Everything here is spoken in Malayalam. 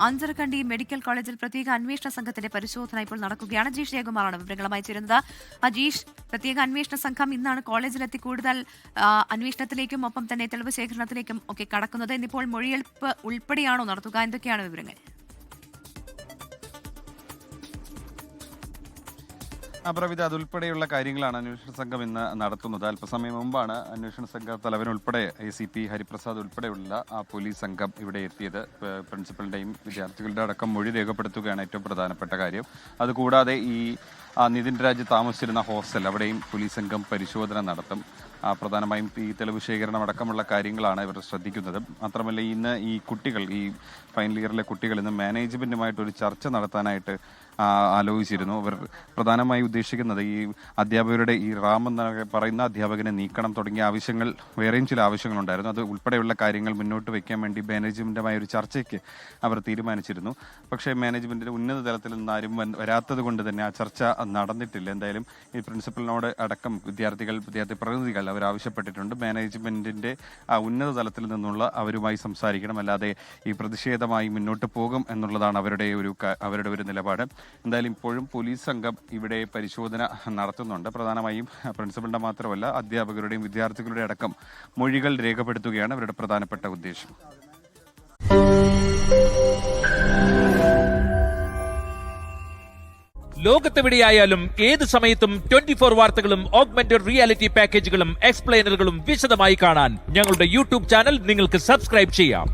അഞ്ചരക്കണ്ടി മെഡിക്കൽ കോളേജിൽ പ്രത്യേക അന്വേഷണ സംഘത്തിന്റെ പരിശോധന ഇപ്പോൾ നടക്കുകയാണ്. അജീഷ് ജയകുമാറാണ് വിവരങ്ങളുമായി ചേരുന്നത്. അജീഷ്, പ്രത്യേക അന്വേഷണ സംഘം ഇന്നാണ് കോളേജിലെത്തി കൂടുതൽ അന്വേഷണത്തിലേക്കും ഒപ്പം തന്നെ തെളിവ് ശേഖരണത്തിലേക്കും ഒക്കെ കടക്കുന്നത്. ഇന്നിപ്പോൾ മൊഴിയെടുപ്പ് ഉൾപ്പെടെയാണോ നടത്തുക? എന്തൊക്കെയാണ് വിവരങ്ങൾ? പ്രവിധ അതുൾപ്പെടെയുള്ള കാര്യങ്ങളാണ് അന്വേഷണ സംഘം ഇന്ന് നടത്തുന്നത്. അല്പസമയം മുമ്പാണ് അന്വേഷണ സംഘ തലവനുൾപ്പെടെ ACP ഹരിപ്രസാദ് ഉൾപ്പെടെയുള്ള പോലീസ് സംഘം ഇവിടെ എത്തിയത്. പ്രിൻസിപ്പലിന്റെയും വിദ്യാർത്ഥികളുടെ അടക്കം മൊഴി രേഖപ്പെടുത്തുകയാണ് ഏറ്റവും പ്രധാനപ്പെട്ട കാര്യം. അതുകൂടാതെ ഈ നിതിൻ രാജ് താമസിച്ചിരുന്ന ഹോസ്റ്റൽ, അവിടെയും പോലീസ് സംഘം പരിശോധന നടത്തും. പ്രധാനമായും ഈ തെളിവ് ശേഖരണം അടക്കമുള്ള കാര്യങ്ങളാണ് ഇവർ ശ്രദ്ധിക്കുന്നത്. മാത്രമല്ല ഇന്ന് ഈ കുട്ടികൾ, ഈ ഫൈനൽ ഇയറിലെ കുട്ടികൾ ഇന്ന് മാനേജ്മെന്റുമായിട്ടൊരു ചർച്ച നടത്താനായിട്ട് ആലോചിച്ചിരുന്നു. അവർ പ്രധാനമായി ഉദ്ദേശിക്കുന്നത് ഈ അധ്യാപകരുടെ ഈ റാം എന്ന് പറയുന്ന അധ്യാപകനെ നീക്കണം തുടങ്ങിയ ആവശ്യങ്ങൾ, വേറെയും ചില ആവശ്യങ്ങളുണ്ടായിരുന്നു. അത് ഉൾപ്പെടെയുള്ള കാര്യങ്ങൾ മുന്നോട്ട് വയ്ക്കാൻ വേണ്ടി മാനേജ്മെന്റുമായ ഒരു ചർച്ചയ്ക്ക് അവർ തീരുമാനിച്ചിരുന്നു. പക്ഷേ മാനേജ്മെന്റിന്റെ ഉന്നത തലത്തിൽ നിന്ന് ആരും വരാത്തത് കൊണ്ട് തന്നെ ആ ചർച്ച നടന്നിട്ടില്ല. എന്തായാലും ഈ പ്രിൻസിപ്പലിനോട് അടക്കം വിദ്യാർത്ഥി പ്രതിനിധികൾ അവർ ആവശ്യപ്പെട്ടിട്ടുണ്ട്. മാനേജ്മെന്റിന്റെ ഉന്നത തലത്തിൽ നിന്നുള്ള അവരുമായി സംസാരിക്കണം, അല്ലാതെ ഈ പ്രതിഷേധമായി മുന്നോട്ട് പോകും എന്നുള്ളതാണ് അവരുടെ ഒരു നിലപാട്. എന്തായാലും ഇപ്പോഴും പോലീസ് സംഘം ഇവിടെ പരിശോധന നടത്തുന്നുണ്ട്. പ്രധാനമായും പ്രിൻസിപ്പലിന്റെ മാത്രമല്ല അധ്യാപകരുടെയും വിദ്യാർത്ഥികളുടെ അടക്കം മൊഴികൾ രേഖപ്പെടുത്തുകയാണ് അവരുടെ പ്രധാനപ്പെട്ട ഉദ്ദേശം. ലോകത്തെവിടെയായാലും ഏത് സമയത്തും 24 വാർത്തകളും ഓഗ്മെന്റഡ് റിയാലിറ്റി പാക്കേജുകളും എക്സ്പ്ലെയിനറുകളും വിശദമായി കാണാൻ ഞങ്ങളുടെ യൂട്യൂബ് ചാനൽ നിങ്ങൾക്ക് സബ്സ്ക്രൈബ് ചെയ്യാം.